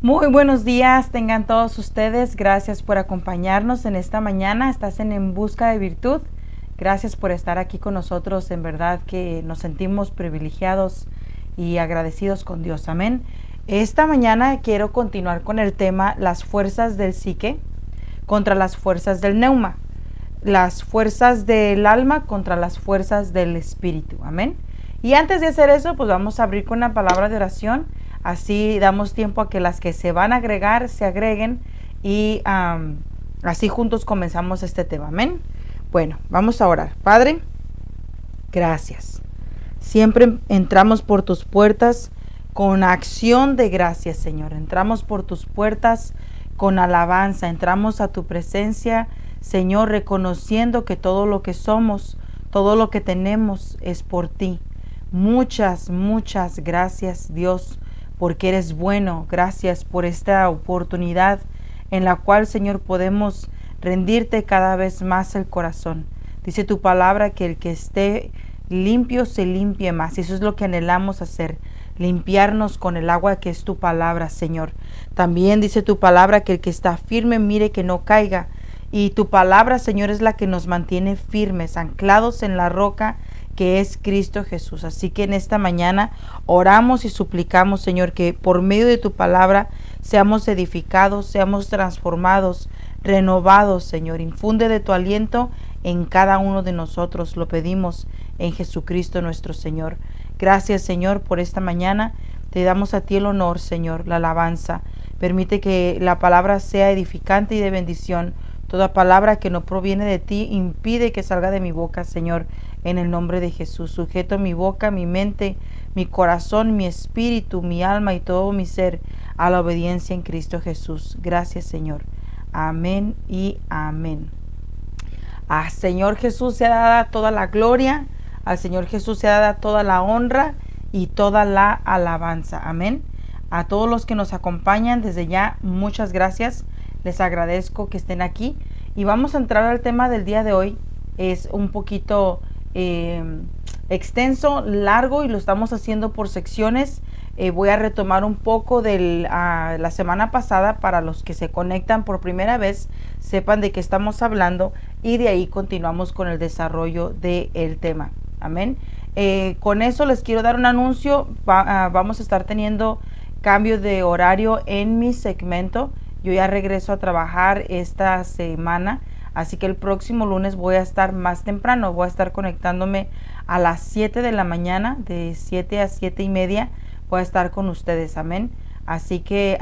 Muy buenos días, tengan todos ustedes. Gracias por acompañarnos en esta mañana. Estás en Busca de Virtud. Gracias por estar aquí con nosotros. En verdad que nos sentimos privilegiados y agradecidos con Dios. Amén. Esta mañana quiero continuar con el tema las fuerzas del psique contra las fuerzas del neuma. Las fuerzas del alma contra las fuerzas del espíritu. Amén. Y antes de hacer eso, pues vamos a abrir con una palabra de oración. Así damos tiempo a que las que se van a agregar se agreguen y así juntos comenzamos este tema. Amén. Bueno, vamos a orar. Padre, gracias. Siempre entramos por tus puertas con acción de gracias, Señor. Entramos por tus puertas con alabanza. Entramos a tu presencia, Señor, reconociendo que todo lo que somos, todo lo que tenemos es por ti. Muchas, muchas gracias, Dios, porque eres bueno. Gracias por esta oportunidad en la cual, Señor, podemos rendirte cada vez más el corazón. Dice tu palabra que el que esté limpio se limpie más. Y eso es lo que anhelamos hacer, limpiarnos con el agua que es tu palabra, Señor. También dice tu palabra que el que está firme mire que no caiga. Y tu palabra, Señor, es la que nos mantiene firmes, anclados en la roca que es Cristo Jesús. Así que en esta mañana oramos y suplicamos, Señor, que por medio de tu palabra seamos edificados, seamos transformados, renovados, Señor. Infunde de tu aliento en cada uno de nosotros. Lo pedimos en Jesucristo nuestro Señor. Gracias, Señor, por esta mañana. Te damos a ti el honor, Señor, la alabanza. Permite que la palabra sea edificante y de bendición. Toda palabra que no proviene de ti impide que salga de mi boca, Señor, en el nombre de Jesús. Sujeto mi boca, mi mente, mi corazón, mi espíritu, mi alma y todo mi ser a la obediencia en Cristo Jesús. Gracias, Señor. Amén y amén. Al Señor Jesús sea dada toda la gloria, al Señor Jesús sea dada toda la honra y toda la alabanza. Amén. A todos los que nos acompañan desde ya, muchas gracias. Les agradezco que estén aquí y vamos a entrar al tema del día de hoy. Es un poquito extenso, largo y lo estamos haciendo por secciones. Voy a retomar un poco de la semana pasada para los que se conectan por primera vez, sepan de qué estamos hablando y de ahí continuamos con el desarrollo del tema. Amén. Con eso les quiero dar un anuncio. Vamos a estar teniendo cambio de horario en mi segmento. Yo ya regreso a trabajar esta semana, así que el próximo lunes voy a estar más temprano. Voy a estar conectándome a las 7 de la mañana, de 7 a 7 y media. Voy a estar con ustedes, amén. Así que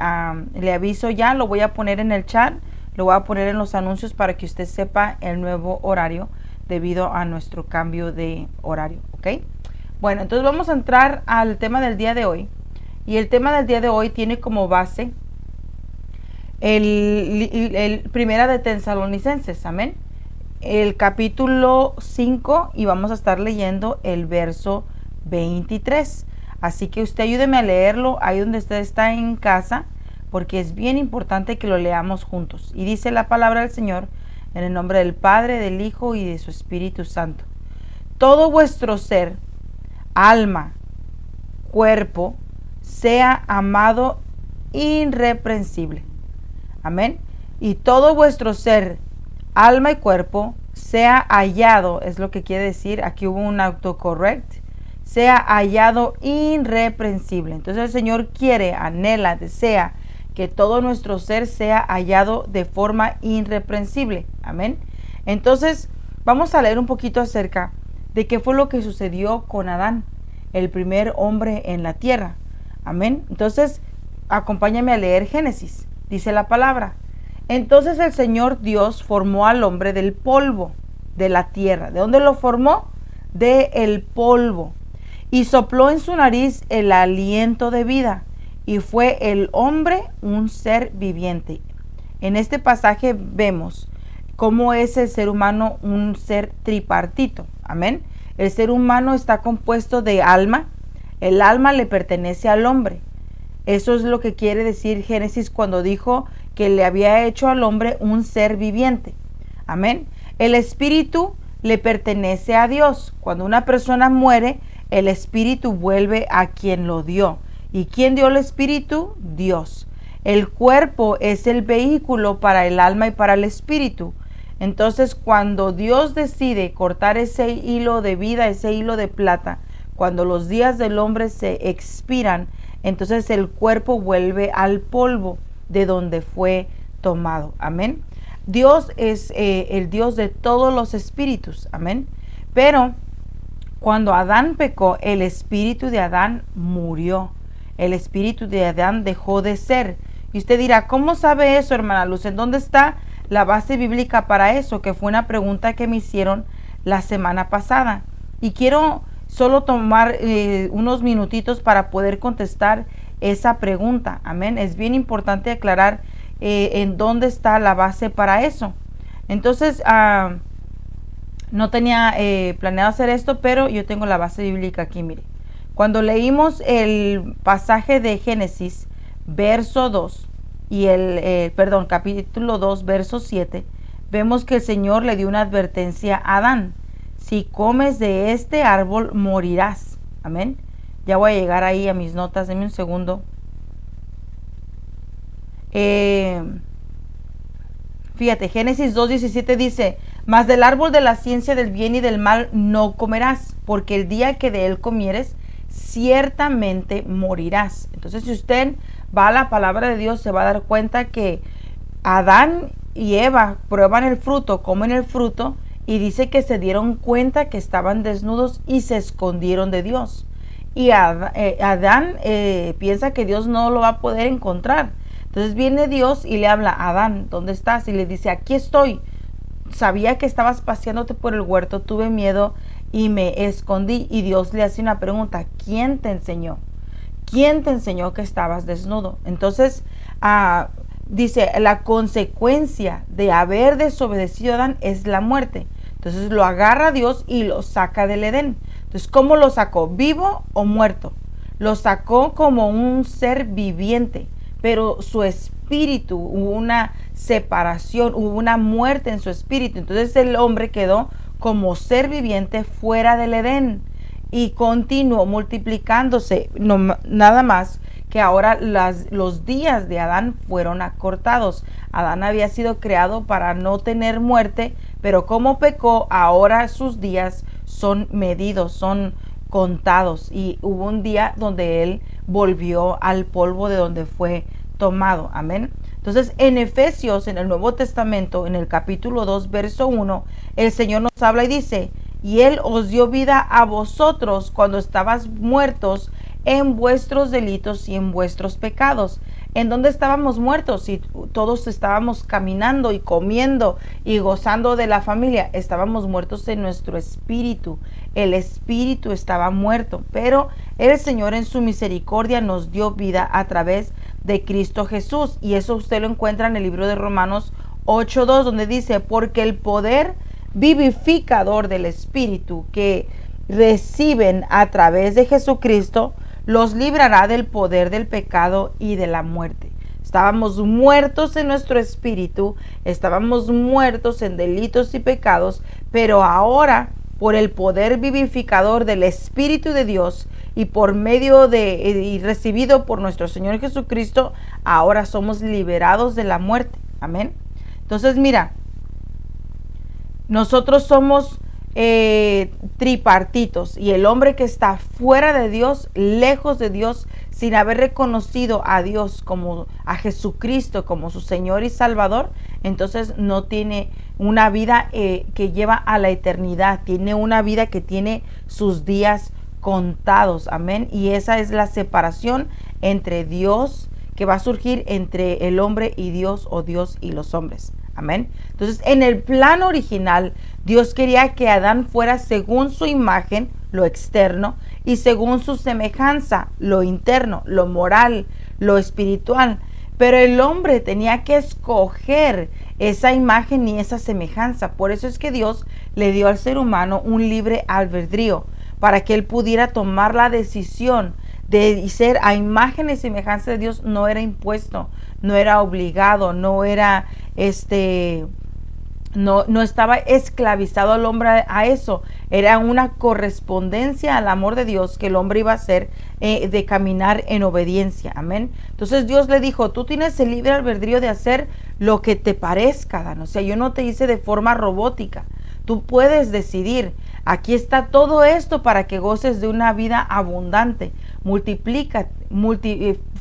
le aviso ya, lo voy a poner en el chat, lo voy a poner en los anuncios para que usted sepa el nuevo horario debido a nuestro cambio de horario, ¿ok? Bueno, entonces vamos a entrar al tema del día de hoy. Y el tema del día de hoy tiene como base el primera de Tesalonicenses, amén. El capítulo 5 y vamos a estar leyendo el verso 23. Así que usted ayúdeme a leerlo ahí donde usted está en casa, porque es bien importante que lo leamos juntos. Y dice la palabra del Señor en el nombre del Padre, del Hijo y de su Espíritu Santo. Todo vuestro ser, alma, cuerpo, sea amado irreprensible. Amén. Y todo vuestro ser, alma y cuerpo, sea hallado, es lo que quiere decir, aquí hubo un autocorrect, sea hallado irreprensible. Entonces el Señor quiere, anhela, desea que todo nuestro ser sea hallado de forma irreprensible. Amén. Entonces vamos a leer un poquito acerca de qué fue lo que sucedió con Adán, el primer hombre en la tierra. Amén. Entonces acompáñame a leer Génesis. Dice la palabra: entonces el Señor Dios formó al hombre del polvo de la tierra. ¿De dónde lo formó? Del polvo. Y sopló en su nariz el aliento de vida, y fue el hombre un ser viviente. En este pasaje vemos cómo es el ser humano un ser tripartito. Amén. El ser humano está compuesto de alma. El alma le pertenece al hombre. Eso es lo que quiere decir Génesis cuando dijo que le había hecho al hombre un ser viviente. Amén. El espíritu le pertenece a Dios. Cuando una persona muere, el espíritu vuelve a quien lo dio. ¿Y quién dio el espíritu? Dios. El cuerpo es el vehículo para el alma y para el espíritu. Entonces, cuando Dios decide cortar ese hilo de vida, ese hilo de plata, cuando los días del hombre se expiran, entonces el cuerpo vuelve al polvo de donde fue tomado. Amén. Dios es el Dios de todos los espíritus. Amén. Pero cuando Adán pecó, el espíritu de Adán murió. El espíritu de Adán dejó de ser. Y usted dirá, ¿cómo sabe eso, hermana Luz? ¿En dónde está la base bíblica para eso? Que fue una pregunta que me hicieron la semana pasada. Y quiero solo tomar unos minutitos para poder contestar esa pregunta. Amén. Es bien importante aclarar en dónde está la base para eso. Entonces, no tenía planeado hacer esto, pero yo tengo la base bíblica aquí. Mire, cuando leímos el pasaje de Génesis, verso 2, y capítulo 2, verso 7, vemos que el Señor le dio una advertencia a Adán: si comes de este árbol, morirás. Amén. Ya voy a llegar ahí a mis notas, denme un segundo. Fíjate, Génesis 2:17 dice: mas del árbol de la ciencia del bien y del mal no comerás, porque el día que de él comieres, ciertamente morirás. Entonces, si usted va a la palabra de Dios, se va a dar cuenta que Adán y Eva prueban el fruto, comen el fruto, y dice que se dieron cuenta que estaban desnudos y se escondieron de Dios. Y Adán piensa que Dios no lo va a poder encontrar. Entonces viene Dios y le habla: Adán, ¿dónde estás? Y le dice: aquí estoy. Sabía que estabas paseándote por el huerto, tuve miedo y me escondí. Y Dios le hace una pregunta: ¿quién te enseñó? ¿Quién te enseñó que estabas desnudo? Entonces dice, la consecuencia de haber desobedecido a Adán es la muerte. Entonces lo agarra Dios y lo saca del Edén. Entonces, ¿cómo lo sacó? ¿Vivo o muerto? Lo sacó como un ser viviente, pero su espíritu, hubo una separación, hubo una muerte en su espíritu. Entonces el hombre quedó como ser viviente fuera del Edén y continuó multiplicándose. No, nada más que ahora los días de Adán fueron acortados. Adán había sido creado para no tener muerte, pero como pecó, ahora sus días son medidos, son contados, y hubo un día donde él volvió al polvo de donde fue tomado. Amén. Entonces, en Efesios, en el Nuevo Testamento, en el capítulo 2, verso 1, el Señor nos habla y dice: y Él os dio vida a vosotros cuando estabas muertos en vuestros delitos y en vuestros pecados. ¿En dónde estábamos muertos? Si todos estábamos caminando y comiendo y gozando de la familia, estábamos muertos en nuestro espíritu. El espíritu estaba muerto, pero el Señor en su misericordia nos dio vida a través de Cristo Jesús. Y eso usted lo encuentra en el libro de Romanos 8:2, donde dice: porque el poder vivificador del espíritu que reciben a través de Jesucristo los librará del poder del pecado y de la muerte. Estábamos muertos en nuestro espíritu, estábamos muertos en delitos y pecados, pero ahora, por el poder vivificador del Espíritu de Dios y por medio y recibido por nuestro Señor Jesucristo, ahora somos liberados de la muerte. Amén. Entonces, mira, nosotros somos tripartitos, y el hombre que está fuera de Dios, lejos de Dios, sin haber reconocido a Dios como a Jesucristo como su Señor y Salvador, entonces no tiene una vida que lleva a la eternidad, tiene una vida que tiene sus días contados, amén. Y esa es la separación entre Dios, que va a surgir entre el hombre y Dios, o Dios y los hombres, amén. Entonces, en el plan original, Dios quería que Adán fuera según su imagen, lo externo, y según su semejanza, lo interno, lo moral, lo espiritual. Pero el hombre tenía que escoger esa imagen y esa semejanza. Por eso es que Dios le dio al ser humano un libre albedrío, para que él pudiera tomar la decisión de ser a imagen y semejanza de Dios. No era impuesto, no era obligado, no era no estaba esclavizado al hombre a eso. Era una correspondencia al amor de Dios que el hombre iba a hacer, de caminar en obediencia, amén. Entonces Dios le dijo: tú tienes el libre albedrío de hacer lo que te parezca, Dan. O sea, yo no te hice de forma robótica, tú puedes decidir. Aquí está todo esto para que goces de una vida abundante. Multiplica,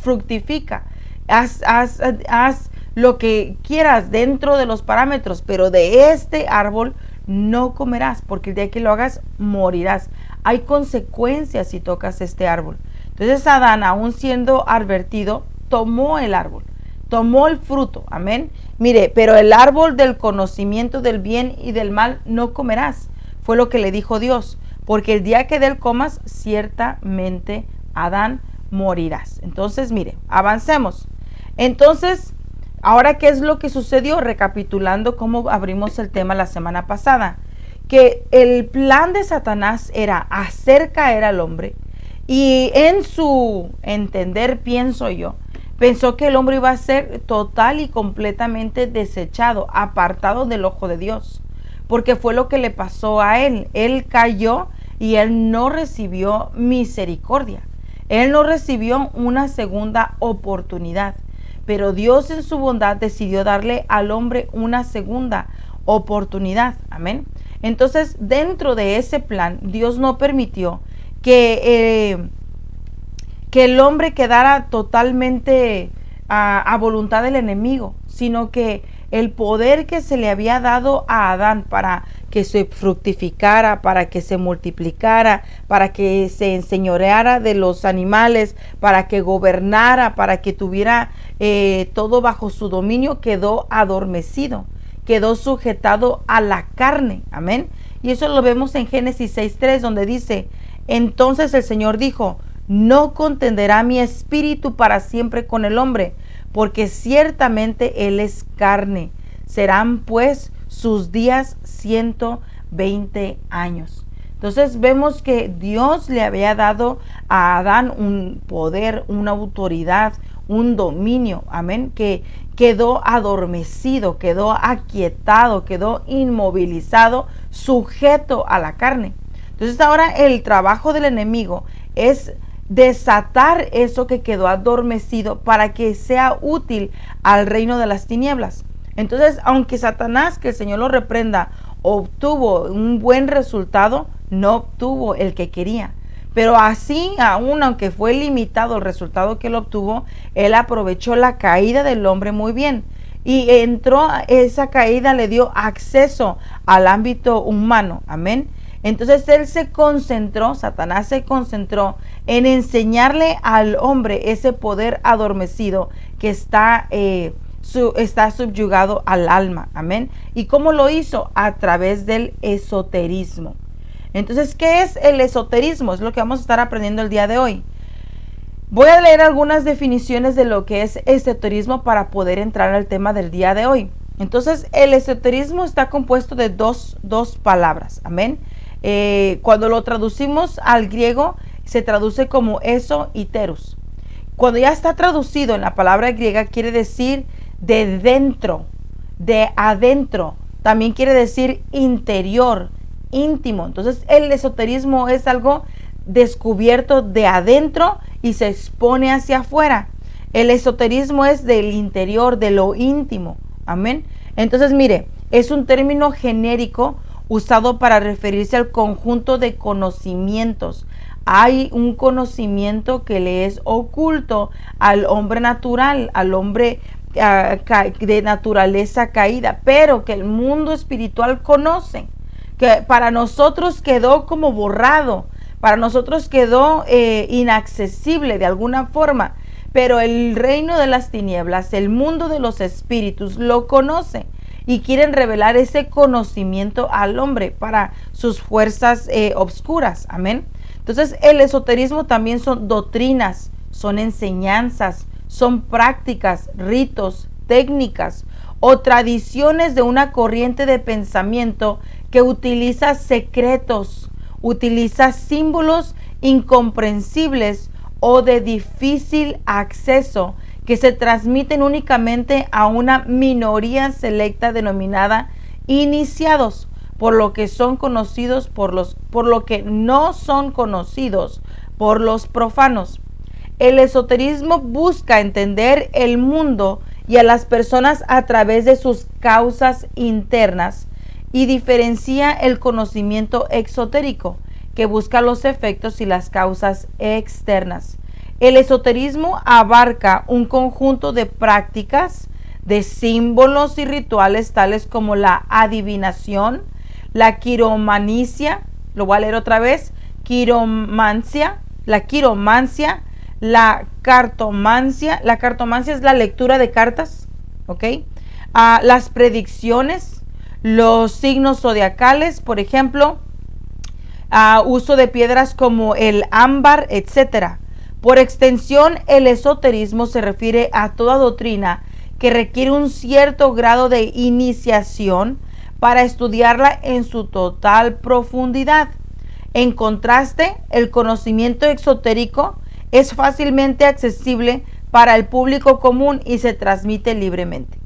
fructifica, haz lo que quieras dentro de los parámetros, pero de este árbol no comerás, porque el día que lo hagas morirás. Hay consecuencias si tocas este árbol. Entonces Adán, aún siendo advertido, tomó el árbol, tomó el fruto, amén. Mire, pero el árbol del conocimiento del bien y del mal no comerás, fue lo que le dijo Dios, porque el día que de él comas, ciertamente, Adán, morirás. Entonces, mire, avancemos. Entonces, ahora, ¿qué es lo que sucedió? Recapitulando cómo abrimos el tema la semana pasada, que el plan de Satanás era hacer caer al hombre, y en su entender, pienso yo, pensó que el hombre iba a ser total y completamente desechado, apartado del ojo de Dios, porque fue lo que le pasó a él. Él cayó y él no recibió misericordia, él no recibió una segunda oportunidad. Pero Dios en su bondad decidió darle al hombre una segunda oportunidad, amén. Entonces, dentro de ese plan, Dios no permitió que el hombre quedara totalmente a voluntad del enemigo, sino que el poder que se le había dado a Adán para que se fructificara, para que se multiplicara, para que se enseñoreara de los animales, para que gobernara, para que tuviera todo bajo su dominio, quedó adormecido, quedó sujetado a la carne, amén. Y eso lo vemos en Génesis 6:3, donde dice: entonces el Señor dijo: no contenderá mi espíritu para siempre con el hombre, porque ciertamente él es carne. Serán pues sus días 120 años. Entonces vemos que Dios le había dado a Adán un poder, una autoridad, un dominio, amén, que quedó adormecido, quedó aquietado, quedó inmovilizado, sujeto a la carne. Entonces ahora el trabajo del enemigo es desatar eso que quedó adormecido para que sea útil al reino de las tinieblas. Entonces, aunque Satanás, que el Señor lo reprenda, obtuvo un buen resultado, no obtuvo el que quería. Pero así, aún aunque fue limitado el resultado que él obtuvo, él aprovechó la caída del hombre muy bien. Y esa caída le dio acceso al ámbito humano, amén. Entonces él se concentró, Satanás se concentró en enseñarle al hombre ese poder adormecido que está subyugado al alma, amén. ¿Y cómo lo hizo? A través del esoterismo. Entonces, ¿qué es el esoterismo? Es lo que vamos a estar aprendiendo el día de hoy. Voy a leer algunas definiciones de lo que es esoterismo para poder entrar al tema del día de hoy. Entonces, el esoterismo está compuesto de dos palabras, amén. Cuando lo traducimos al griego, se traduce como eso y terus. Cuando ya está traducido en la palabra griega, quiere decir de dentro, de adentro. También quiere decir interior, íntimo. Entonces, el esoterismo es algo descubierto de adentro y se expone hacia afuera. El esoterismo es del interior, de lo íntimo. Amén. Entonces, mire, es un término genérico usado para referirse al conjunto de conocimientos. Hay un conocimiento que le es oculto al hombre natural, al hombre de naturaleza caída, pero que el mundo espiritual conoce, que para nosotros quedó como borrado, para nosotros quedó inaccesible de alguna forma, pero el reino de las tinieblas, el mundo de los espíritus, lo conoce y quieren revelar ese conocimiento al hombre para sus fuerzas obscuras. Amén. Entonces, el esoterismo también son doctrinas, son enseñanzas, son prácticas, ritos, técnicas o tradiciones de una corriente de pensamiento que utiliza secretos, utiliza símbolos incomprensibles o de difícil acceso que se transmiten únicamente a una minoría selecta denominada iniciados, por lo que no son conocidos por los profanos. El esoterismo busca entender el mundo y a las personas a través de sus causas internas y diferencia el conocimiento exotérico, que busca los efectos y las causas externas. El esoterismo abarca un conjunto de prácticas, de símbolos y rituales tales como la adivinación, la quiromancia, lo voy a leer otra vez, la cartomancia es la lectura de cartas, ¿ok? Las predicciones, los signos zodiacales, por ejemplo, uso de piedras como el ámbar, etcétera. Por extensión, el esoterismo se refiere a toda doctrina que requiere un cierto grado de iniciación para estudiarla en su total profundidad. En contraste, el conocimiento exotérico es fácilmente accesible para el público común y se transmite libremente.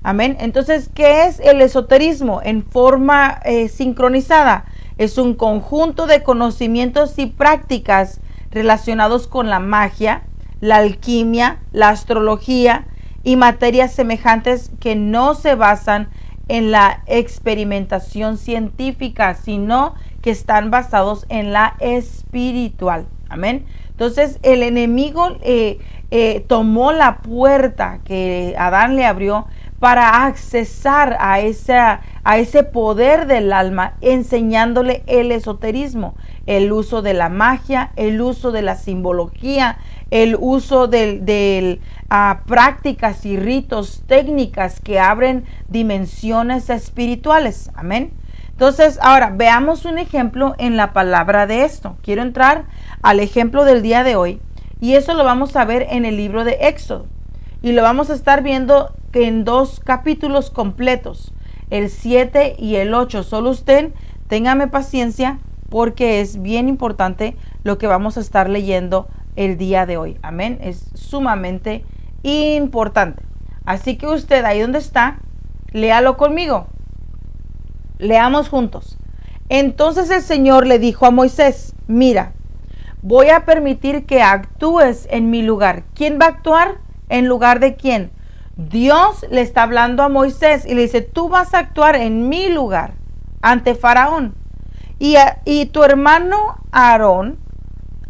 Amén. Entonces, ¿qué es el esoterismo? En forma sincronizada, es un conjunto de conocimientos y prácticas relacionados con la magia, la alquimia, la astrología y materias semejantes que no se basan en la experimentación científica, sino que están basados en la espiritual. Amén. Entonces, el enemigo tomó la puerta que Adán le abrió para accesar a ese poder del alma, enseñándole el esoterismo, el uso de la magia, el uso de la simbología, el uso de prácticas y ritos, técnicas que abren dimensiones espirituales. Amén. Entonces, ahora veamos un ejemplo en la palabra de esto. Quiero entrar al ejemplo del día de hoy y eso lo vamos a ver en el libro de Éxodo y lo vamos a estar viendo en 2 capítulos completos, el 7 y el 8. Solo usted téngame paciencia porque es bien importante lo que vamos a estar leyendo el día de hoy. Amén. Es sumamente importante. Así que usted ahí donde está, léalo conmigo. Leamos juntos. Entonces el Señor le dijo a Moisés: mira, voy a permitir que actúes en mi lugar. ¿Quién va a actuar? ¿En lugar de quién? Dios le está hablando a Moisés y le dice: tú vas a actuar en mi lugar ante Faraón y tu hermano Aarón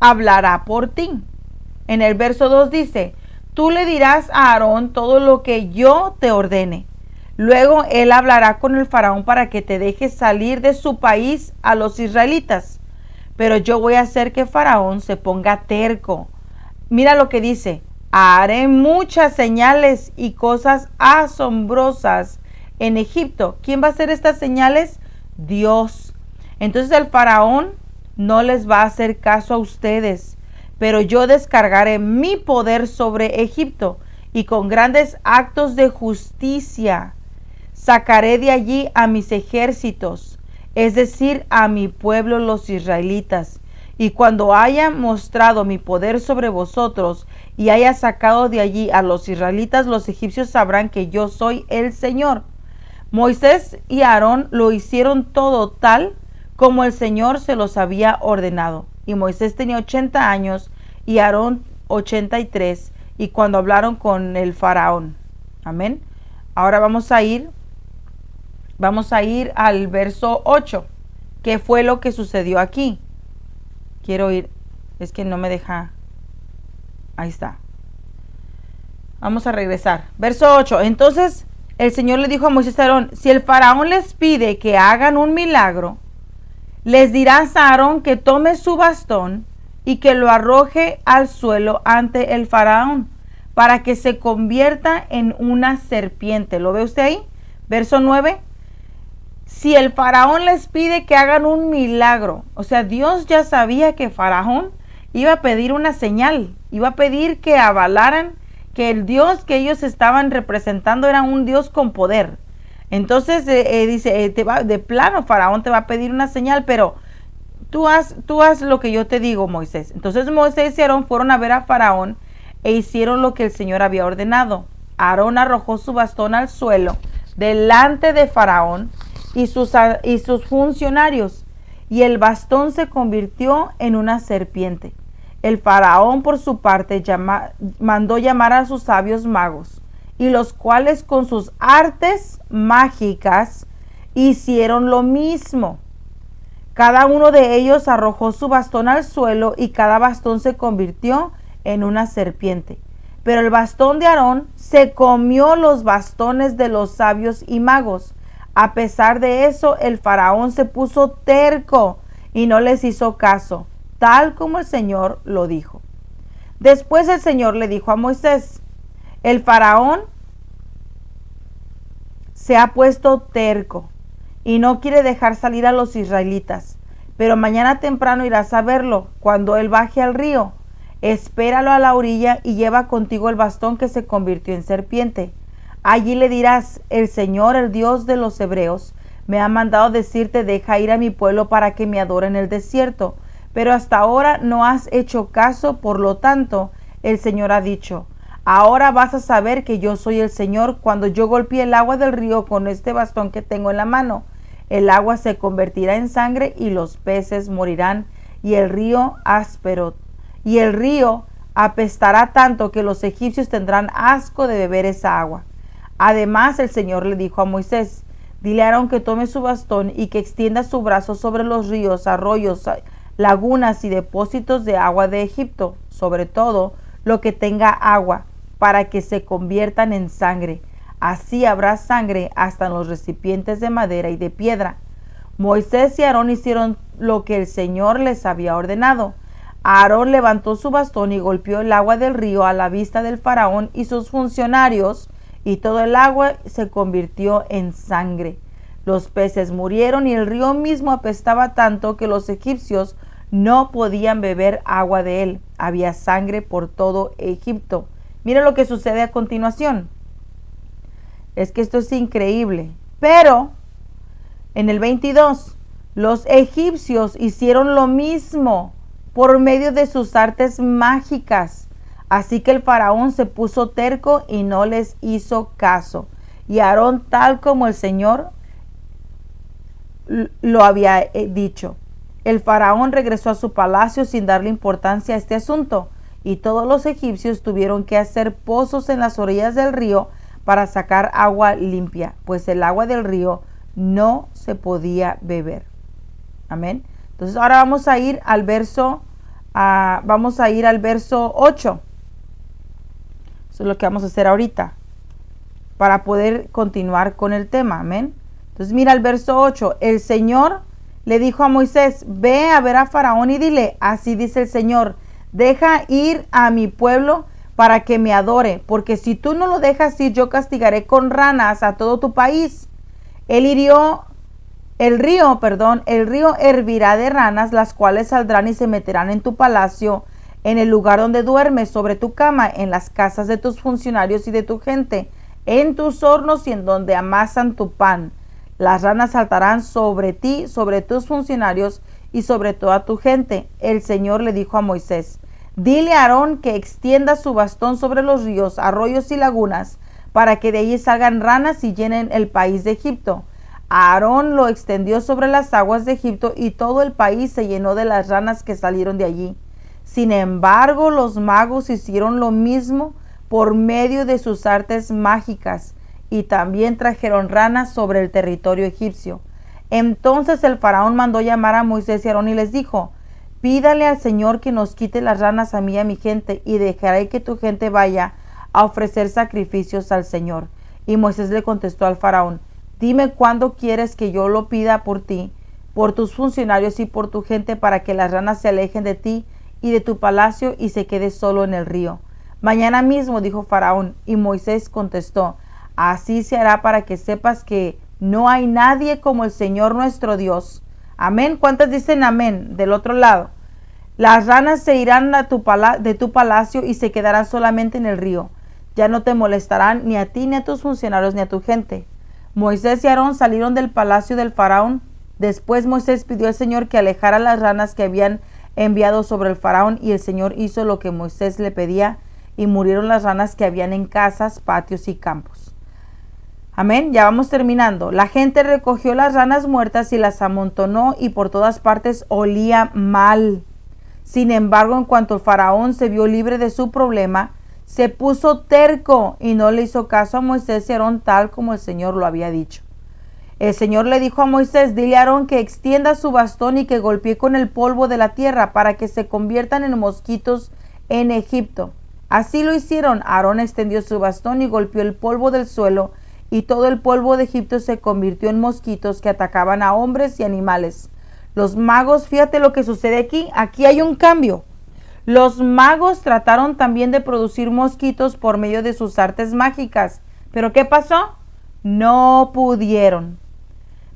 hablará por ti. En el verso 2 dice: tú le dirás a Aarón todo lo que yo te ordene. Luego él hablará con el Faraón para que te deje salir de su país a los israelitas. Pero yo voy a hacer que Faraón se ponga terco. Mira lo que dice: haré muchas señales y cosas asombrosas en Egipto. ¿Quién va a hacer estas señales? Dios. Entonces el Faraón no les va a hacer caso a ustedes, pero yo descargaré mi poder sobre Egipto y con grandes actos de justicia sacaré de allí a mis ejércitos, es decir, a mi pueblo los israelitas. Y cuando haya mostrado mi poder sobre vosotros y haya sacado de allí a los israelitas, los egipcios sabrán que yo soy el Señor. Moisés y Aarón lo hicieron todo tal como el Señor se los había ordenado. Y Moisés tenía 80 años y Aarón 83, y cuando hablaron con el Faraón. Amén. Ahora vamos a ir Vamos a ir al verso 8. ¿Qué fue lo que sucedió aquí? Quiero ir, es que no me deja. Ahí está. Vamos a regresar. Verso 8. Entonces el Señor le dijo a Moisés y a Aarón, si el faraón les pide que hagan un milagro, les dirás a Aarón que tome su bastón y que lo arroje al suelo ante el faraón para que se convierta en una serpiente. ¿Lo ve usted ahí? Verso 9. Si el faraón les pide que hagan un milagro, o sea, Dios ya sabía que faraón iba a pedir una señal, iba a pedir que avalaran que el Dios que ellos estaban representando era un Dios con poder. Entonces dice, de plano faraón te va a pedir una señal, pero tú haz lo que yo te digo, Moisés. Entonces Moisés y Aarón fueron a ver a faraón e hicieron lo que el Señor había ordenado. Aarón arrojó su bastón al suelo delante de faraón y sus funcionarios, y el bastón se convirtió en una serpiente. El faraón, por su parte, mandó llamar a sus sabios magos, y los cuales con sus artes mágicas hicieron lo mismo. Cada uno de ellos arrojó su bastón al suelo y cada bastón se convirtió en una serpiente. Pero el bastón de Aarón se comió los bastones de los sabios y magos. A pesar de eso, el faraón se puso terco y no les hizo caso, tal como el Señor lo dijo. Después el Señor le dijo a Moisés, el faraón se ha puesto terco y no quiere dejar salir a los israelitas, pero mañana temprano irás a verlo cuando él baje al río. Espéralo a la orilla y lleva contigo el bastón que se convirtió en serpiente. Allí le dirás, el Señor, el Dios de los hebreos, me ha mandado decirte, deja ir a mi pueblo para que me adore en el desierto. Pero hasta ahora no has hecho caso, por lo tanto, el Señor ha dicho, ahora vas a saber que yo soy el Señor cuando yo golpee el agua del río con este bastón que tengo en la mano. El agua se convertirá en sangre y los peces morirán y el río apestará tanto que los egipcios tendrán asco de beber esa agua. Además, el Señor le dijo a Moisés, dile a Aarón que tome su bastón y que extienda su brazo sobre los ríos, arroyos, lagunas y depósitos de agua de Egipto, sobre todo lo que tenga agua, para que se conviertan en sangre. Así habrá sangre hasta en los recipientes de madera y de piedra. Moisés y Aarón hicieron lo que el Señor les había ordenado. Aarón levantó su bastón y golpeó el agua del río a la vista del faraón y sus funcionarios, y todo el agua se convirtió en sangre. Los peces murieron y el río mismo apestaba tanto que los egipcios no podían beber agua de él. Había sangre por todo Egipto. Mira lo que sucede a continuación. Es que esto es increíble. Pero en el 22, los egipcios hicieron lo mismo por medio de sus artes mágicas. Así que el faraón se puso terco y no les hizo caso. Y Aarón, tal como el Señor lo había dicho. El faraón regresó a su palacio sin darle importancia a este asunto. Y todos los egipcios tuvieron que hacer pozos en las orillas del río para sacar agua limpia, pues el agua del río no se podía beber. Amén. Entonces ahora vamos a ir al verso 8. Eso es lo que vamos a hacer ahorita para poder continuar con el tema. Amén. Entonces mira el verso 8. El Señor le dijo a Moisés, ve a ver a Faraón y dile, así dice el Señor, deja ir a mi pueblo para que me adore, porque si tú no lo dejas ir, yo castigaré con ranas a todo tu país. El río hervirá de ranas, las cuales saldrán y se meterán en tu palacio, en el lugar donde duermes, sobre tu cama, en las casas de tus funcionarios y de tu gente, en tus hornos y en donde amasan tu pan. Las ranas saltarán sobre ti, sobre tus funcionarios y sobre toda tu gente. El Señor le dijo a Moisés, dile a Aarón que extienda su bastón sobre los ríos, arroyos y lagunas, para que de allí salgan ranas y llenen el país de Egipto. Aarón lo extendió sobre las aguas de Egipto y todo el país se llenó de las ranas que salieron de allí. Sin embargo, los magos hicieron lo mismo por medio de sus artes mágicas y también trajeron ranas sobre el territorio egipcio. Entonces el faraón mandó llamar a Moisés y Aarón y les dijo: pídale al Señor que nos quite las ranas a mí y a mi gente, y dejaré que tu gente vaya a ofrecer sacrificios al Señor. Y Moisés le contestó al faraón: dime cuándo quieres que yo lo pida por ti, por tus funcionarios y por tu gente, para que las ranas se alejen de ti y de tu palacio y se quede solo en el río. Mañana mismo, dijo Faraón. Y Moisés contestó: así se hará, para que sepas que no hay nadie como el Señor nuestro Dios. Amén. ¿Cuántas dicen amén del otro lado? Las ranas se irán de tu palacio y se quedarán solamente en el río. Ya no te molestarán ni a ti, ni a tus funcionarios, ni a tu gente. Moisés y Aarón salieron del palacio del faraón. Después Moisés pidió al Señor que alejara las ranas que habían enviado sobre el faraón, y el Señor hizo lo que Moisés le pedía, y murieron las ranas que habían en casas, patios y campos. Amén. Ya vamos terminando. La gente recogió las ranas muertas y las amontonó, y por todas partes olía mal. Sin embargo, en cuanto el faraón se vio libre de su problema, se puso terco y no le hizo caso a Moisés y Aarón, tal como el Señor lo había dicho. El Señor le dijo a Moisés: dile a Aarón que extienda su bastón y que golpee con el polvo de la tierra para que se conviertan en mosquitos en Egipto. Así lo hicieron. Aarón extendió su bastón y golpeó el polvo del suelo, y todo el polvo de Egipto se convirtió en mosquitos que atacaban a hombres y animales. Los magos, fíjate lo que sucede aquí. Aquí hay un cambio. Los magos trataron también de producir mosquitos por medio de sus artes mágicas. ¿Pero qué pasó? No pudieron.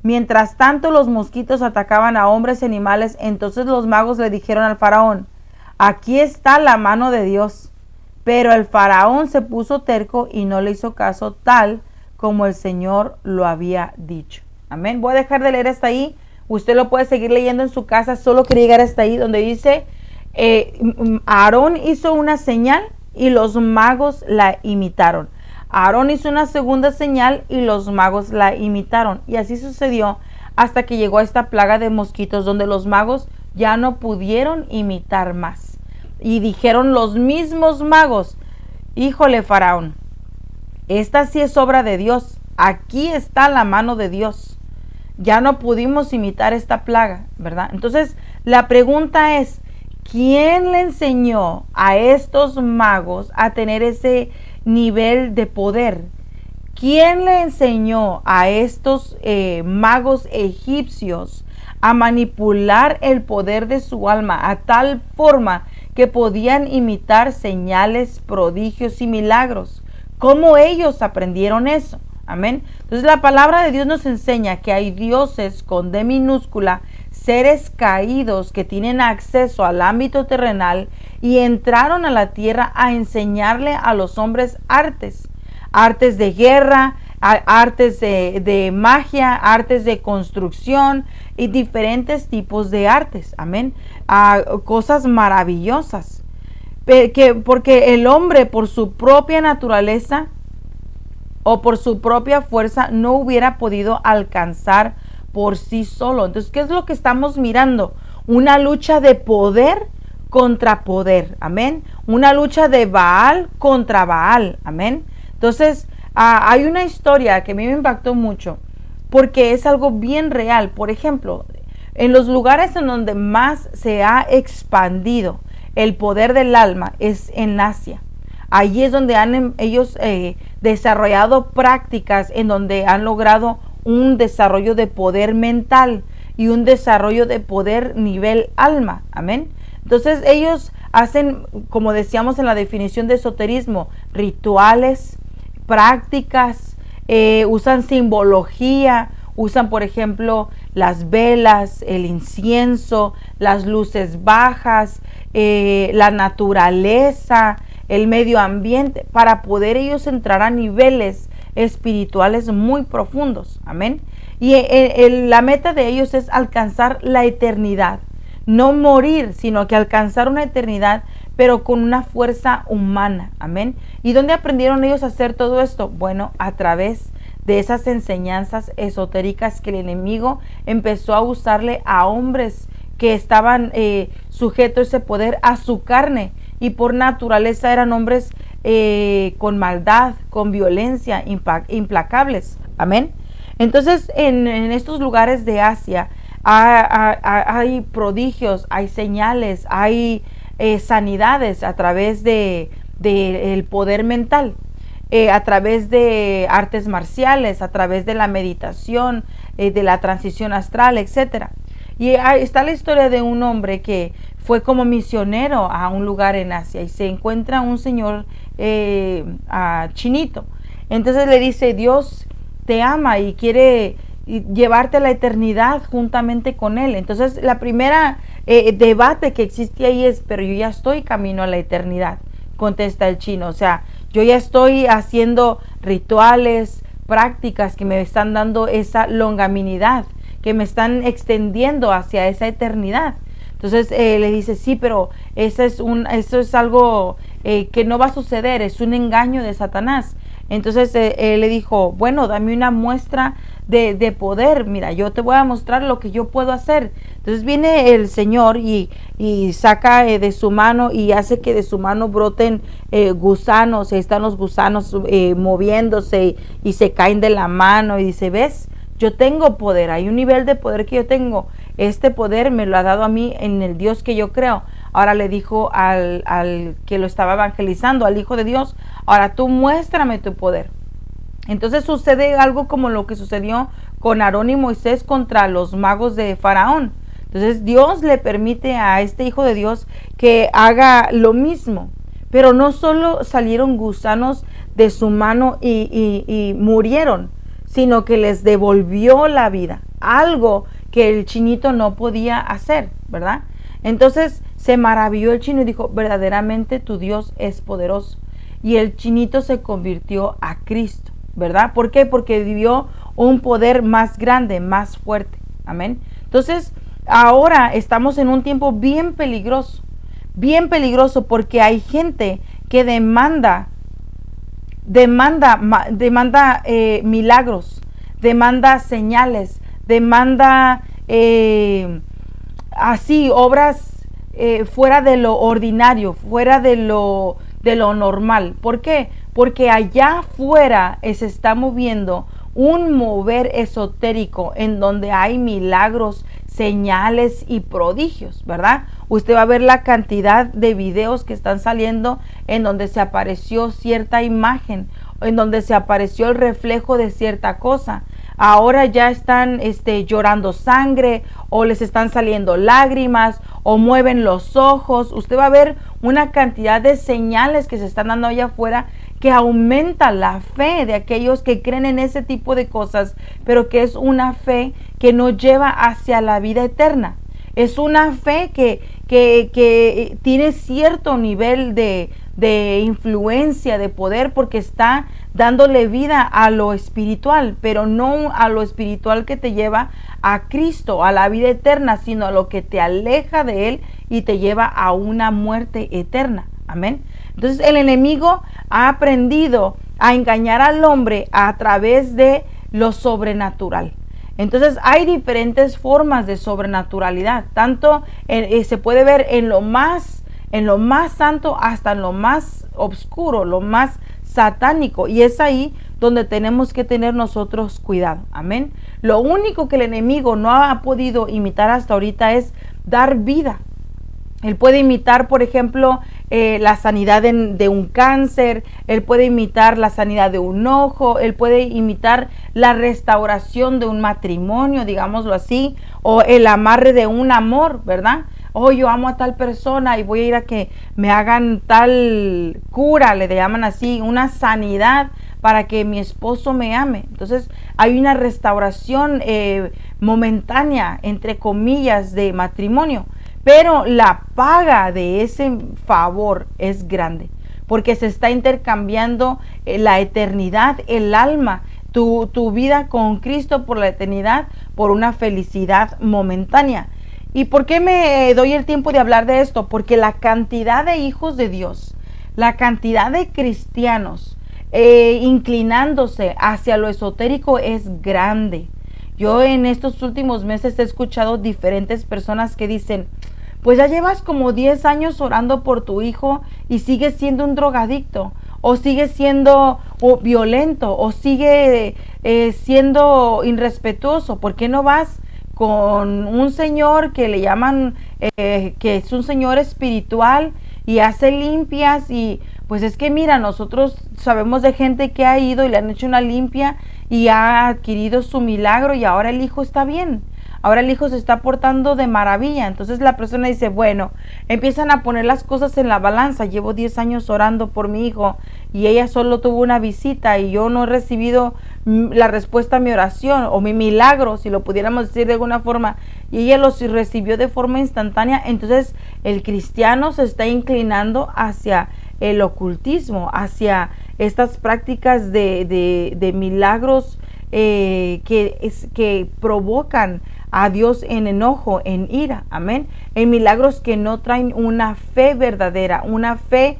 Mientras tanto, los mosquitos atacaban a hombres y animales. Entonces los magos le dijeron al faraón: aquí está la mano de Dios. Pero el faraón se puso terco y no le hizo caso, tal como el Señor lo había dicho. Amén. Voy a dejar de leer hasta ahí. Usted lo puede seguir leyendo en su casa. Solo quería llegar hasta ahí donde dice: Aarón hizo una señal y los magos la imitaron. Aarón hizo una segunda señal y los magos la imitaron. Y así sucedió hasta que llegó a esta plaga de mosquitos, donde los magos ya no pudieron imitar más. Y dijeron los mismos magos: híjole, faraón, esta sí es obra de Dios. Aquí está la mano de Dios. Ya no pudimos imitar esta plaga, ¿verdad? Entonces, la pregunta es: ¿quién le enseñó a estos magos a tener ese nivel de poder? ¿Quién le enseñó a estos magos egipcios a manipular el poder de su alma a tal forma que podían imitar señales, prodigios y milagros? ¿Cómo ellos aprendieron eso? Amén. Entonces la palabra de Dios nos enseña que hay dioses con D minúscula, seres caídos que tienen acceso al ámbito terrenal y entraron a la tierra a enseñarle a los hombres artes de guerra, artes de magia, artes de construcción y diferentes tipos de artes. Amén. Cosas maravillosas. Porque el hombre, por su propia naturaleza o por su propia fuerza, no hubiera podido alcanzar por sí solo. Entonces, ¿qué es lo que estamos mirando? Una lucha de poder contra poder. Amén. Una lucha de Baal contra Baal. Amén. Entonces, hay una historia que a mí me impactó mucho porque es algo bien real. Por ejemplo, en los lugares en donde más se ha expandido el poder del alma es en Asia. Allí es donde han ellos desarrollado prácticas en donde han logrado un desarrollo de poder mental y un desarrollo de poder nivel alma. Amén. Entonces ellos hacen, como decíamos en la definición de esoterismo, rituales, prácticas, usan simbología, usan por ejemplo las velas, el incienso, las luces bajas, la naturaleza, el medio ambiente, para poder ellos entrar a niveles espirituales muy profundos. Amén. Y la meta de ellos es alcanzar la eternidad, no morir, sino que alcanzar una eternidad, pero con una fuerza humana. Amén. ¿Y dónde aprendieron ellos a hacer todo esto? Bueno, a través de esas enseñanzas esotéricas que el enemigo empezó a usarle a hombres que estaban sujetos a ese poder, a su carne, y por naturaleza eran hombres con maldad, con violencia, implacables. Amén. Entonces, en estos lugares de Asia hay prodigios, hay señales, hay sanidades a través de el poder mental, a través de artes marciales, a través de la meditación, de la transición astral, etcétera. Y está la historia de un hombre que fue como misionero a un lugar en Asia y se encuentra un señor chinito. Entonces le dice: Dios te ama y quiere llevarte a la eternidad juntamente con él. Entonces la primera debate que existe ahí es: pero yo ya estoy camino a la eternidad, contesta el chino. O sea, yo ya estoy haciendo rituales, prácticas que me están dando esa longanimidad, que me están extendiendo hacia esa eternidad. Entonces le dice: sí, pero eso es algo que no va a suceder, es un engaño de Satanás. Entonces él le dijo: bueno, dame una muestra de poder, mira, yo te voy a mostrar lo que yo puedo hacer. Entonces viene el Señor y saca de su mano y hace que de su mano broten gusanos, y están los gusanos moviéndose y se caen de la mano, y dice: ¿ves? Yo tengo poder, hay un nivel de poder que yo tengo. Este poder me lo ha dado a mí en el Dios que yo creo. Ahora le dijo al que lo estaba evangelizando, al Hijo de Dios: ahora tú muéstrame tu poder. Entonces sucede algo como lo que sucedió con Aarón y Moisés contra los magos de Faraón. Entonces Dios le permite a este Hijo de Dios que haga lo mismo. Pero no solo salieron gusanos de su mano y murieron, sino que les devolvió la vida, algo que el chinito no podía hacer, ¿verdad? Entonces se maravilló el chino y dijo: verdaderamente tu Dios es poderoso. Y el chinito se convirtió a Cristo, ¿verdad? ¿Por qué? Porque vivió un poder más grande, más fuerte. Amén. Entonces ahora estamos en un tiempo bien peligroso, porque hay gente que demanda milagros, demanda señales, demanda así obras fuera de lo ordinario, fuera de lo normal. ¿Por qué? Porque allá afuera se está moviendo un mover esotérico en donde hay milagros, señales y prodigios, ¿verdad? Usted va a ver la cantidad de videos que están saliendo en donde se apareció cierta imagen, en donde se apareció el reflejo de cierta cosa. Ahora ya están llorando sangre, o les están saliendo lágrimas, o mueven los ojos. Usted va a ver una cantidad de señales que se están dando allá afuera, que aumenta la fe de aquellos que creen en ese tipo de cosas, pero que es una fe que nos lleva hacia la vida eterna. Es una fe que tiene cierto nivel de influencia, de poder, porque está dándole vida a lo espiritual, pero no a lo espiritual que te lleva a Cristo, a la vida eterna, sino a lo que te aleja de Él y te lleva a una muerte eterna. Amén. Entonces el enemigo ha aprendido a engañar al hombre a través de lo sobrenatural. Entonces hay diferentes formas de sobrenaturalidad, tanto se puede ver en lo más santo hasta en lo más oscuro, lo más satánico, y es ahí donde tenemos que tener nosotros cuidado. Amén. Lo único que el enemigo no ha podido imitar hasta ahorita es dar vida. Él puede imitar, por ejemplo, la sanidad de un cáncer, él puede imitar la sanidad de un ojo, él puede imitar la restauración de un matrimonio, digámoslo así, o el amarre de un amor, ¿verdad? Oh, yo amo a tal persona y voy a ir a que me hagan tal cura, le llaman así, una sanidad para que mi esposo me ame. Entonces hay una restauración momentánea, entre comillas, de matrimonio. Pero la paga de ese favor es grande, porque se está intercambiando la eternidad, el alma, tu vida con Cristo por la eternidad, por una felicidad momentánea. ¿Y por qué me doy el tiempo de hablar de esto? Porque la cantidad de hijos de Dios, la cantidad de cristianos inclinándose hacia lo esotérico es grande. Yo en estos últimos meses he escuchado diferentes personas que dicen: pues ya llevas como 10 años orando por tu hijo y sigues siendo un drogadicto, o sigue siendo violento, o sigue siendo irrespetuoso. ¿Por qué no vas con un señor que le llaman, que es un señor espiritual y hace limpias? Y pues es que mira, nosotros sabemos de gente que ha ido y le han hecho una limpia y ha adquirido su milagro y ahora el hijo está bien. Ahora el hijo se está portando de maravilla. Entonces la persona dice, bueno, empiezan a poner las cosas en la balanza. Llevo 10 años orando por mi hijo y ella solo tuvo una visita y yo no he recibido la respuesta a mi oración o mi milagro, si lo pudiéramos decir de alguna forma, y ella lo recibió de forma instantánea. Entonces el cristiano se está inclinando hacia el ocultismo, hacia estas prácticas de milagros que provocan a Dios en enojo, en ira, amén, en milagros que no traen una fe verdadera, una fe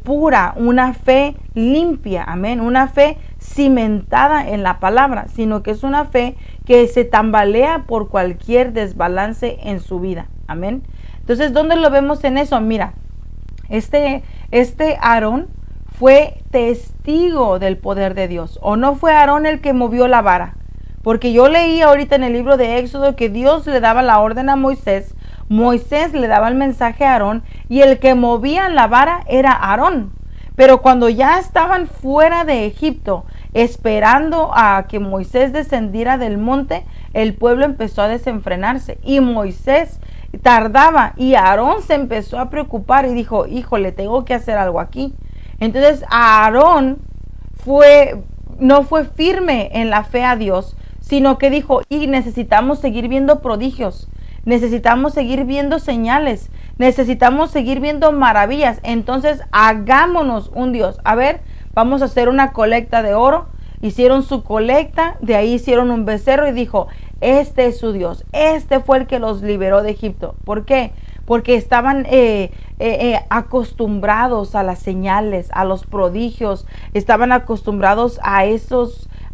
pura, una fe limpia, amén, una fe cimentada en la palabra, sino que es una fe que se tambalea por cualquier desbalance en su vida, amén. Entonces, ¿dónde lo vemos en eso? Mira, este Aarón fue testigo del poder de Dios, o no fue Aarón el que movió la vara. Porque yo leí ahorita en el libro de Éxodo que Dios le daba la orden a Moisés, Moisés le daba el mensaje a Aarón y el que movía la vara era Aarón. Pero cuando ya estaban fuera de Egipto, esperando a que Moisés descendiera del monte, el pueblo empezó a desenfrenarse y Moisés tardaba y Aarón se empezó a preocupar y dijo, híjole, tengo que hacer algo aquí. Entonces Aarón no fue firme en la fe a Dios, sino que dijo, y necesitamos seguir viendo prodigios, necesitamos seguir viendo señales, necesitamos seguir viendo maravillas. Entonces hagámonos un Dios. A ver, vamos a hacer una colecta de oro. Hicieron su colecta, de ahí hicieron un becerro y dijo, este es su Dios, este fue el que los liberó de Egipto. ¿Por qué? Porque estaban acostumbrados a las señales, a los prodigios, estaban acostumbrados a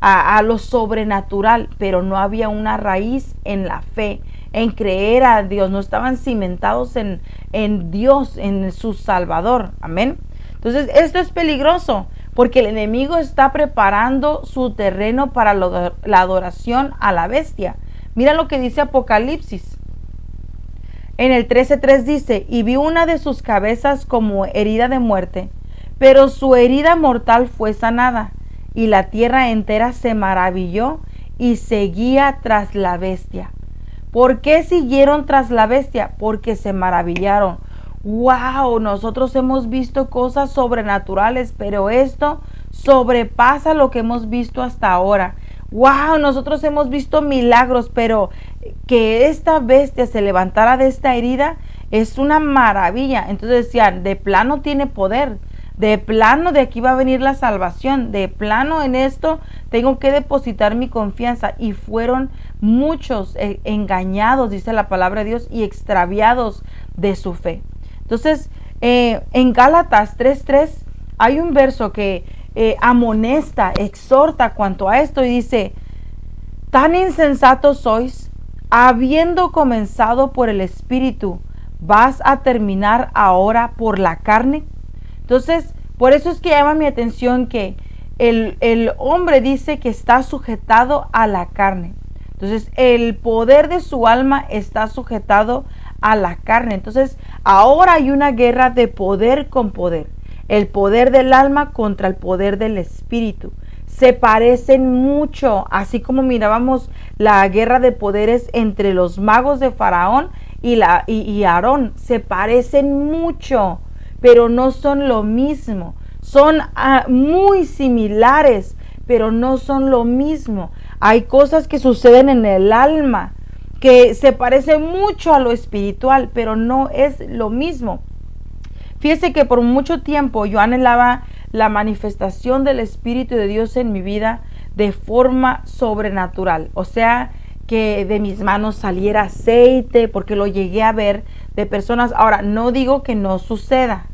a lo sobrenatural, pero no había una raíz en la fe, en creer a Dios, no estaban cimentados en Dios, en su Salvador, amén. Entonces esto es peligroso, porque el enemigo está preparando su terreno para la adoración a la bestia. Mira lo que dice Apocalipsis. En el 13:3 dice, y vi una de sus cabezas como herida de muerte, pero su herida mortal fue sanada, y la tierra entera se maravilló y seguía tras la bestia. ¿Por qué siguieron tras la bestia? Porque se maravillaron. ¡Wow! Nosotros hemos visto cosas sobrenaturales, pero esto sobrepasa lo que hemos visto hasta ahora. ¡Wow! Nosotros hemos visto milagros, pero que esta bestia se levantara de esta herida es una maravilla. Entonces decían, de plano tiene poder, de plano de aquí va a venir la salvación, de plano en esto tengo que depositar mi confianza. Y fueron muchos engañados, dice la palabra de Dios, y extraviados de su fe. Entonces, en Gálatas 3:3 hay un verso que amonesta, exhorta cuanto a esto y dice, tan insensatos sois, habiendo comenzado por el Espíritu, ¿vas a terminar ahora por la carne? Entonces, por eso es que llama mi atención que el hombre dice que está sujetado a la carne. Entonces, el poder de su alma está sujetado a la carne. Entonces, ahora hay una guerra de poder con poder. El poder del alma contra el poder del espíritu. Se parecen mucho, así como mirábamos la guerra de poderes entre los magos de Faraón y Aarón. Se parecen mucho, pero no son lo mismo. Son muy similares, pero no son lo mismo. Hay cosas que suceden en el alma que se parece mucho a lo espiritual, pero no es lo mismo. Fíjese que por mucho tiempo yo anhelaba la manifestación del Espíritu de Dios en mi vida de forma sobrenatural. O sea, que de mis manos saliera aceite, porque lo llegué a ver de personas. Ahora, no digo que no suceda.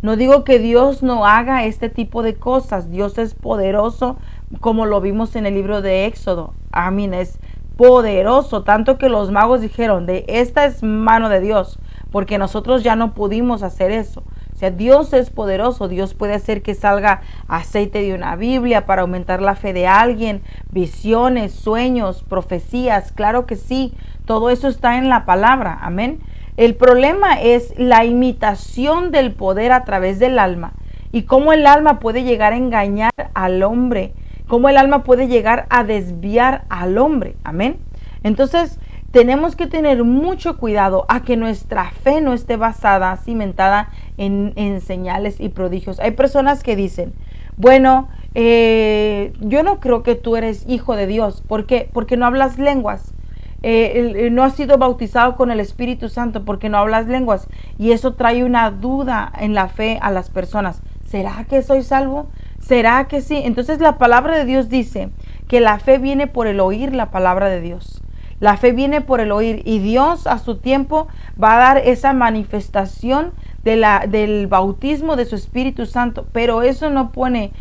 No digo que Dios no haga este tipo de cosas. Dios es poderoso, como lo vimos en el libro de Éxodo. Amén, es poderoso, tanto que los magos dijeron, esta es mano de Dios, porque nosotros ya no pudimos hacer eso. O sea, Dios es poderoso. Dios puede hacer que salga aceite de una Biblia para aumentar la fe de alguien, visiones, sueños, profecías. Claro que sí, todo eso está en la palabra. Amén. El problema es la imitación del poder a través del alma y cómo el alma puede llegar a engañar al hombre, cómo el alma puede llegar a desviar al hombre. Amén. Entonces, tenemos que tener mucho cuidado a que nuestra fe no esté basada, cimentada en señales y prodigios. Hay personas que dicen, bueno, yo no creo que tú eres hijo de Dios. ¿Por qué? Porque no hablas lenguas. No has sido bautizado con el Espíritu Santo porque no hablas lenguas. Y eso trae una duda en la fe a las personas. ¿Será que soy salvo? ¿Será que sí? Entonces la palabra de Dios dice que la fe viene por el oír la palabra de Dios. La fe viene por el oír y Dios a su tiempo va a dar esa manifestación del bautismo de su Espíritu Santo. Pero eso no pone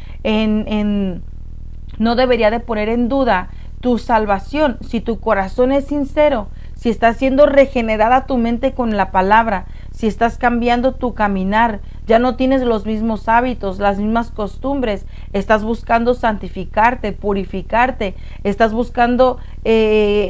no debería de poner en duda tu salvación. Si tu corazón es sincero, si estás siendo regenerada tu mente con la palabra, si estás cambiando tu caminar, ya no tienes los mismos hábitos, las mismas costumbres, estás buscando santificarte, purificarte, estás buscando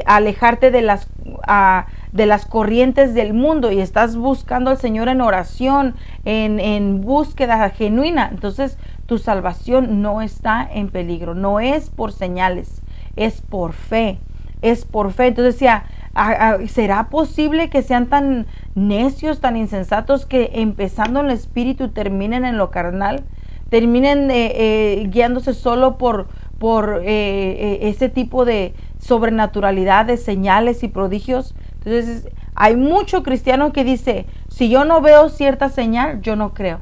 alejarte de las corrientes del mundo y estás buscando al Señor en oración, en búsqueda genuina. Entonces tu salvación no está en peligro, no es por señales, es por fe, es por fe. Entonces decía, ¿será posible que sean tan necios, tan insensatos que empezando en el espíritu terminen en lo carnal? Terminen guiándose solo por ese tipo de sobrenaturalidad, de señales y prodigios. Entonces hay mucho cristiano que dice, si yo no veo cierta señal, yo no creo.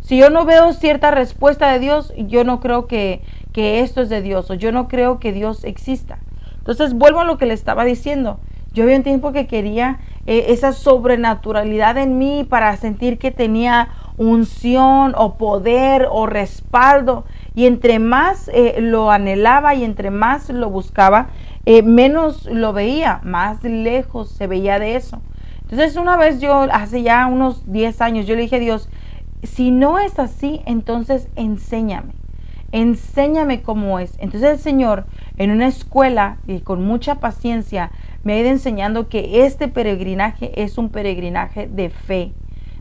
Si yo no veo cierta respuesta de Dios, yo no creo que esto es de Dios, o yo no creo que Dios exista. Entonces vuelvo a lo que le estaba diciendo. Yo había un tiempo que quería esa sobrenaturalidad en mí para sentir que tenía unción o poder o respaldo. Y entre más lo anhelaba y entre más lo buscaba, menos lo veía, más lejos se veía de eso. Entonces una vez yo, hace ya unos 10 años, yo le dije a Dios, si no es así, entonces enséñame. Enséñame cómo es. Entonces el Señor en una escuela y con mucha paciencia me ha ido enseñando que este peregrinaje es un peregrinaje de fe,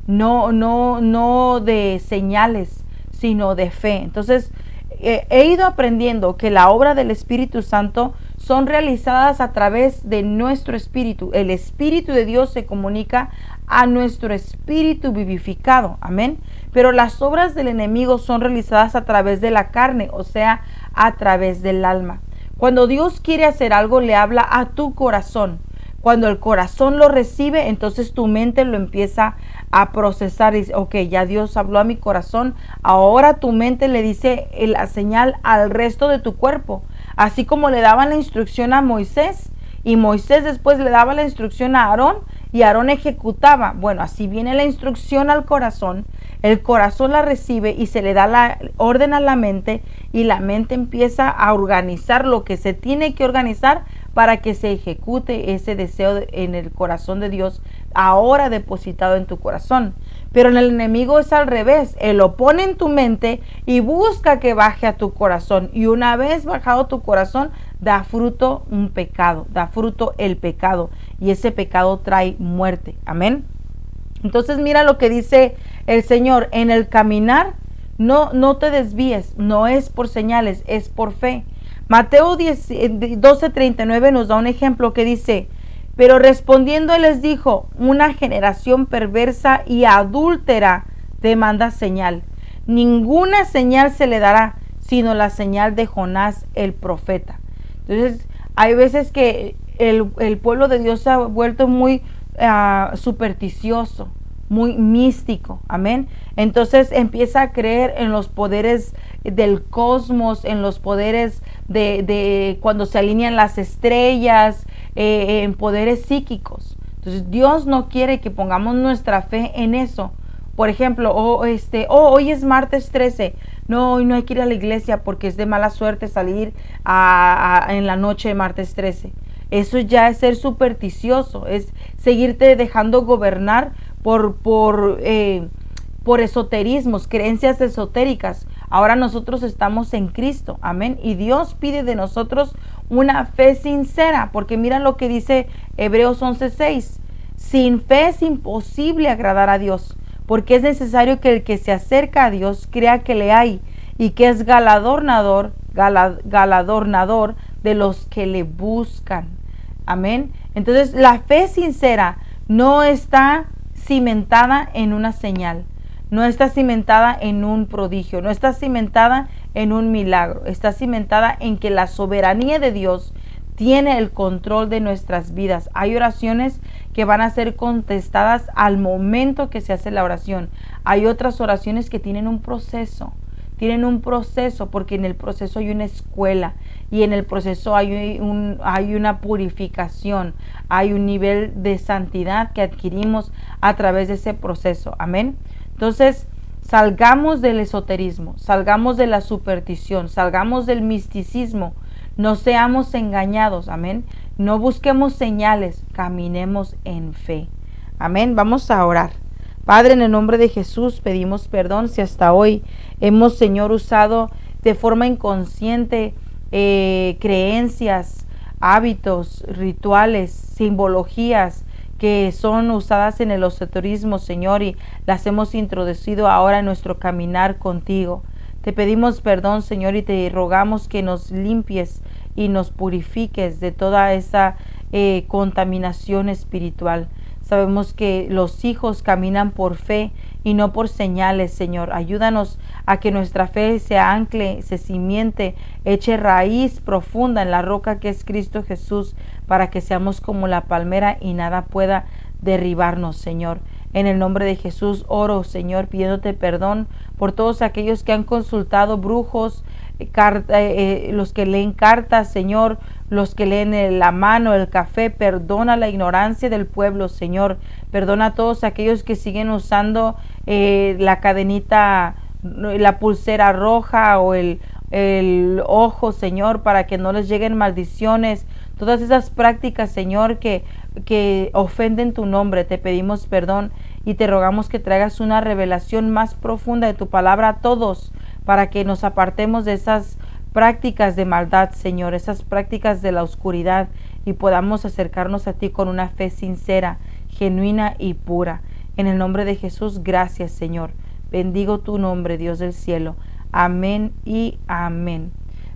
no de señales, sino de fe. Entonces he ido aprendiendo que la obra del Espíritu Santo son realizadas a través de nuestro espíritu. El Espíritu de Dios se comunica a nuestro espíritu vivificado. Amén. Pero las obras del enemigo son realizadas a través de la carne, o sea, a través del alma. Cuando Dios quiere hacer algo, le habla a tu corazón. Cuando el corazón lo recibe, entonces tu mente lo empieza a procesar y dice, ok, ya Dios habló a mi corazón, ahora tu mente le dice la señal al resto de tu cuerpo. Así como le daban la instrucción a Moisés y Moisés después le daba la instrucción a Aarón y Aarón ejecutaba. Bueno, así viene la instrucción al corazón, el corazón la recibe y se le da la orden a la mente y la mente empieza a organizar lo que se tiene que organizar para que se ejecute ese deseo en el corazón de Dios, ahora depositado en tu corazón. Pero en el enemigo es al revés, él lo pone en tu mente y busca que baje a tu corazón. Y una vez bajado tu corazón, da fruto un pecado, da fruto el pecado. Y ese pecado trae muerte. Amén. Entonces mira lo que dice el Señor, en el caminar no te desvíes, no es por señales, es por fe. Mateo 12:39 nos da un ejemplo que dice, pero respondiendo él les dijo, una generación perversa y adúltera demanda señal. Ninguna señal se le dará, sino la señal de Jonás el profeta. Entonces, hay veces que el pueblo de Dios se ha vuelto muy supersticioso, muy místico, amén. Entonces empieza a creer en los poderes del cosmos, en los poderes de cuando se alinean las estrellas, en poderes psíquicos. Entonces Dios no quiere que pongamos nuestra fe en eso. Por ejemplo, hoy es martes 13, no, hoy no hay que ir a la iglesia porque es de mala suerte salir en la noche de martes 13. Eso ya es ser supersticioso, es seguirte dejando gobernar por por esoterismos, creencias esotéricas. Ahora nosotros estamos en Cristo, amén. Y Dios pide de nosotros una fe sincera, porque mira lo que dice Hebreos 11:6. Sin fe es imposible agradar a Dios, porque es necesario que el que se acerca a Dios crea que le hay y que es galardonador de los que le buscan. Amén. Entonces la fe sincera no está cimentada en una señal, no está cimentada en un prodigio, no está cimentada en un milagro, está cimentada en que la soberanía de Dios tiene el control de nuestras vidas. Hay oraciones que van a ser contestadas al momento que se hace la oración. Hay otras oraciones que tienen un proceso porque en el proceso hay una escuela y en el proceso hay una purificación, hay un nivel de santidad que adquirimos a través de ese proceso. Amén. Entonces, salgamos del esoterismo, salgamos de la superstición, salgamos del misticismo, no seamos engañados. Amén. No busquemos señales, caminemos en fe. Amén. Vamos a orar. Padre, en el nombre de Jesús pedimos perdón si hasta hoy hemos, Señor, usado de forma inconsciente creencias, hábitos, rituales, simbologías que son usadas en el esoterismo, Señor, y las hemos introducido ahora en nuestro caminar contigo. Te pedimos perdón, Señor, y te rogamos que nos limpies y nos purifiques de toda esa contaminación espiritual. Sabemos que los hijos caminan por fe y no por señales, Señor. Ayúdanos a que nuestra fe se ancle, se cimiente, eche raíz profunda en la roca que es Cristo Jesús, para que seamos como la palmera y nada pueda derribarnos, Señor. En el nombre de Jesús oro, Señor, pidiéndote perdón por todos aquellos que han consultado brujos, los que leen cartas, Señor, los que leen la mano, el café. Perdona la ignorancia del pueblo, Señor. Perdona a todos aquellos que siguen usando la cadenita, la pulsera roja o el ojo, Señor, para que no les lleguen maldiciones. Todas esas prácticas, Señor, que ofenden tu nombre, te pedimos perdón y te rogamos que traigas una revelación más profunda de tu palabra a todos, para que nos apartemos de esas prácticas de maldad, Señor, esas prácticas de la oscuridad, y podamos acercarnos a ti con una fe sincera, genuina y pura. En el nombre de Jesús, gracias, Señor. Bendigo tu nombre, Dios del cielo. Amén y amén.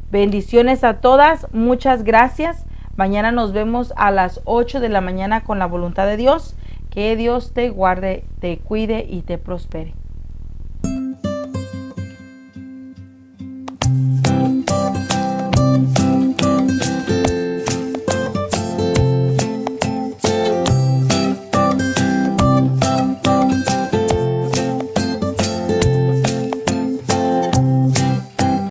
Bendiciones a todas, muchas gracias. Mañana nos vemos a las 8 de la mañana con la voluntad de Dios. Que Dios te guarde, te cuide y te prospere.